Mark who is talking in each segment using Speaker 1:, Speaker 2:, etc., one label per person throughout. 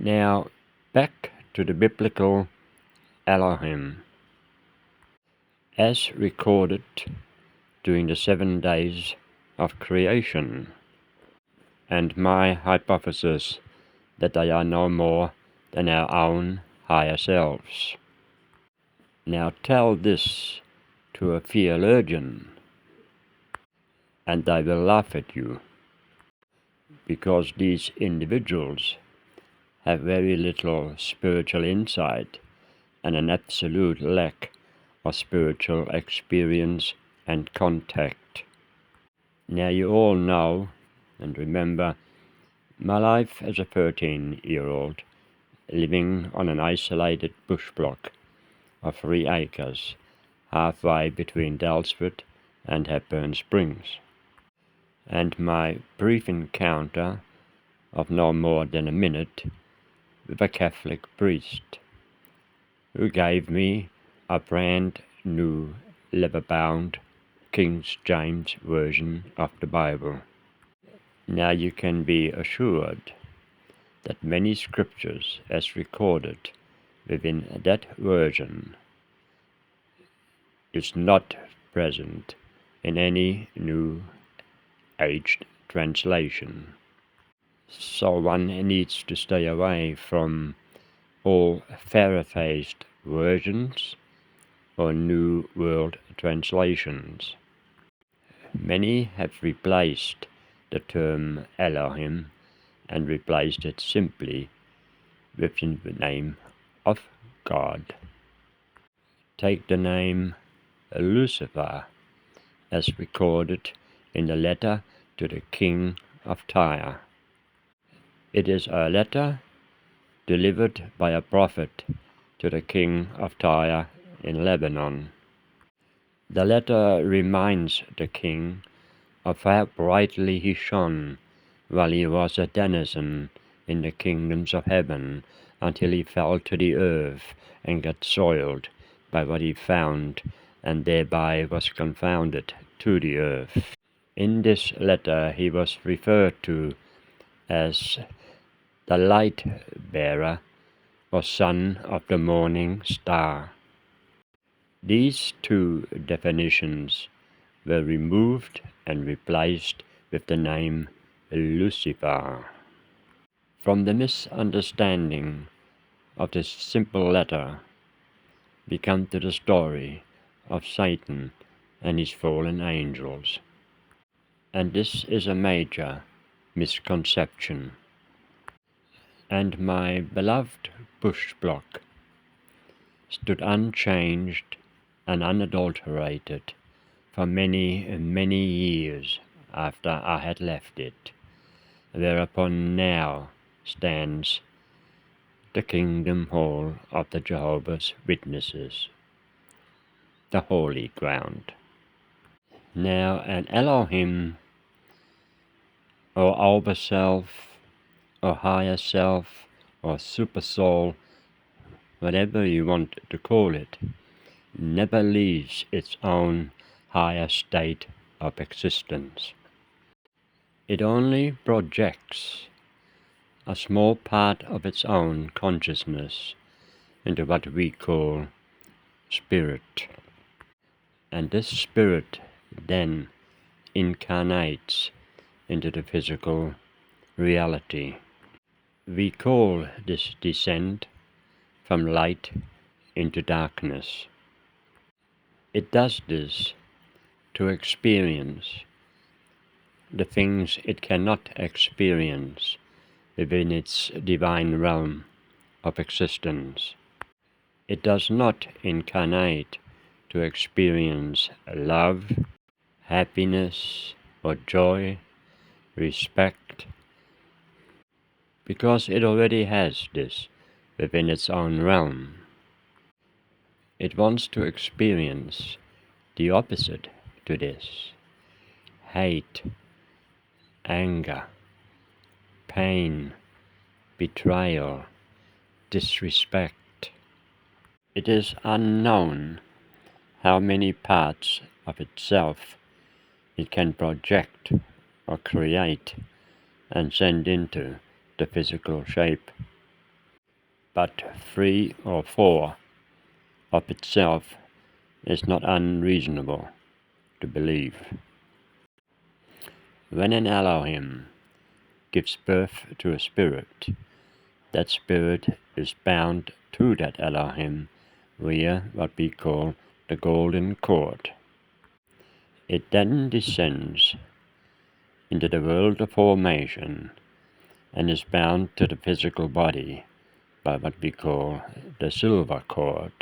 Speaker 1: Now, back to the biblical Elohim. As recorded during the 7 days of creation, and my hypothesis that they are no more than our own higher selves. Now tell this to a theologian, and they will laugh at you, because these individuals have very little spiritual insight and an absolute lack of spiritual experience and contact. Now you all know and remember my life as a 13-year-old living on an isolated bush block of 3 acres halfway between Dalesford and Hepburn Springs, and my brief encounter of no more than a minute with a Catholic priest who gave me a brand new leather-bound King James Version of the Bible. Now you can be assured that many scriptures as recorded within that version is not present in any New Age translation. So one needs to stay away from all paraphrased versions or New World translations. Many have replaced the term Elohim and replaced it simply with the name of God. Take the name Lucifer as recorded in the letter to the king of Tyre. It is a letter delivered by a prophet to the king of Tyre in Lebanon. The letter reminds the king of how brightly he shone while he was a denizen in the kingdoms of heaven, until he fell to the earth and got soiled by what he found, and thereby was confounded to the earth. In this letter he was referred to as the light bearer or son of the morning star. These two definitions were removed and replaced with the name Lucifer. From the misunderstanding of this simple letter, we come to the story of Satan and his fallen angels. And this is a major misconception. And my beloved bush block stood unchanged and unadulterated for many, many years after I had left it, whereupon now stands the Kingdom Hall of the Jehovah's Witnesses, the holy ground. Now an Elohim, or overself, or higher self, or supersoul, whatever you want to call it, never leaves its own higher state of existence. It only projects a small part of its own consciousness into what we call spirit. And this spirit then incarnates into the physical reality. We call this descent from light into darkness. It does this to experience the things it cannot experience within its divine realm of existence. It does not incarnate to experience love, happiness, or joy, respect, because it already has this within its own realm. It wants to experience the opposite to this: hate, anger, pain, betrayal, disrespect. It is unknown how many parts of itself it can project or create and send into the physical shape but 3 or 4 of itself is not unreasonable to believe. When an Elohim gives birth to a spirit, that spirit is bound to that Elohim via what we call the golden cord. It then descends into the world of formation and is bound to the physical body by what we call the silver cord.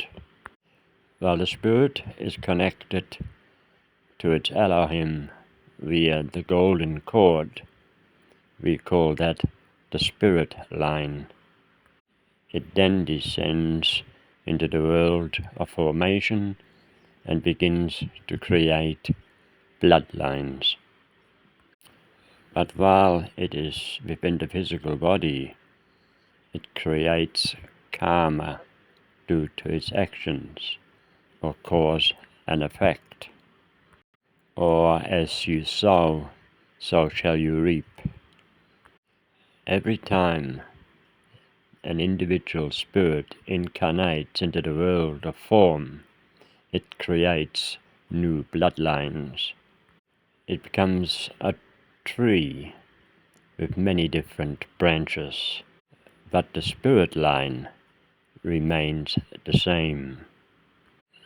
Speaker 1: While the spirit is connected to its Elohim via the golden cord, we call that the spirit line. It then descends into the world of formation and begins to create bloodlines. But while it is within the physical body, it creates karma due to its actions, or cause and effect. Or as you sow, so shall you reap. Every time an individual spirit incarnates into the world of form, it creates new bloodlines. It becomes a tree with many different branches, but the spirit line remains the same.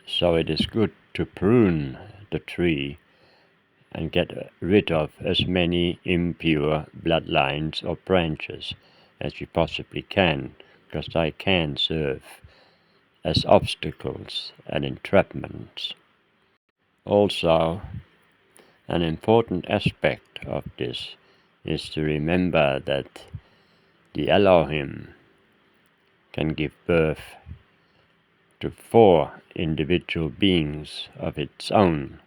Speaker 1: So it is good to prune the tree and get rid of as many impure bloodlines or branches as you possibly can, because they can serve as obstacles and entrapments. Also, an important aspect of this is to remember that the Elohim can give birth to 4 individual beings of its own.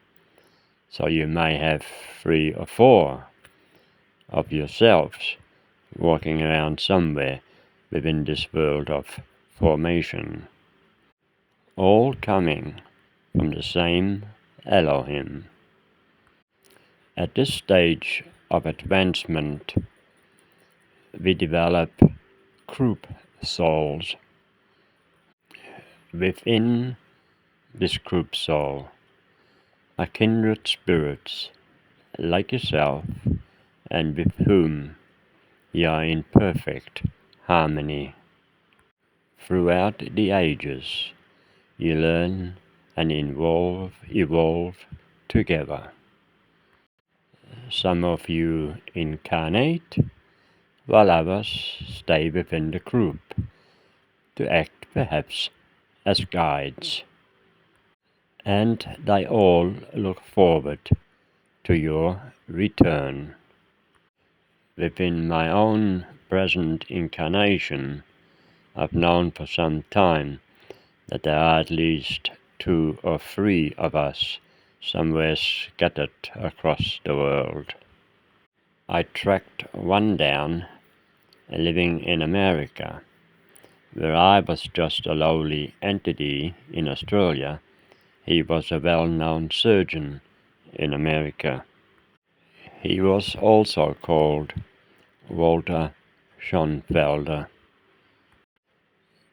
Speaker 1: So you may have 3 or 4 of yourselves walking around somewhere within this world of formation, all coming from the same Elohim. At this stage of advancement, we develop group souls. Within this group soul are kindred spirits like yourself and with whom you are in perfect harmony. Throughout the ages, you learn and evolve together. Some of you incarnate, while others stay within the group to act perhaps as guides. And they all look forward to your return. Within my own present incarnation, I've known for some time that there are at least 2 or 3 of us somewhere scattered across the world. I tracked one down living in America, where I was just a lowly entity in Australia. He was a well-known surgeon in America. He was also called Walter Schonfelder.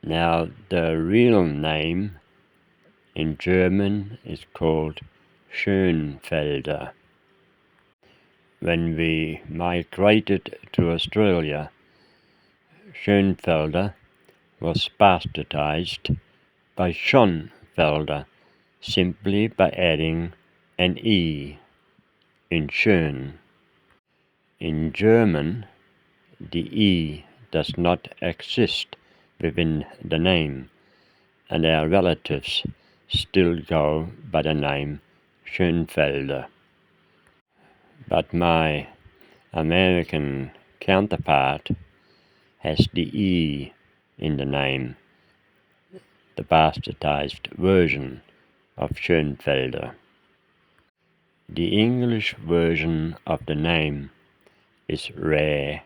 Speaker 1: Now, the real name in German is called Schönfelder. When we migrated to Australia, Schönfelder was bastardized by Schonfelder simply by adding an E in Schön. In German, the E does not exist within the name, and our relatives still go by the name Schönfelder. But my American counterpart has the E in the name, the bastardized version of Schönfelder. The English version of the name is rare.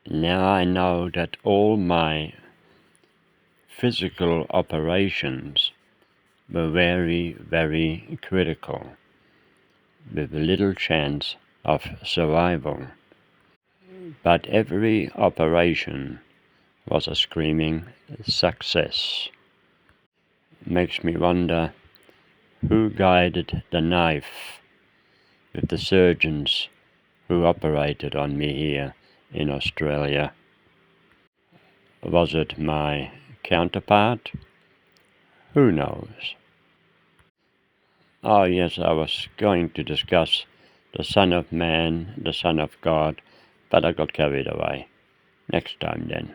Speaker 1: Now I know that all my physical operations were very, very critical, with little chance of survival. But every operation was a screaming success. Makes me wonder who guided the knife with the surgeons who operated on me here in Australia. Was it my counterpart? Who knows? Oh yes, I was going to discuss the Son of Man, the Son of God, but I got carried away. Next time then.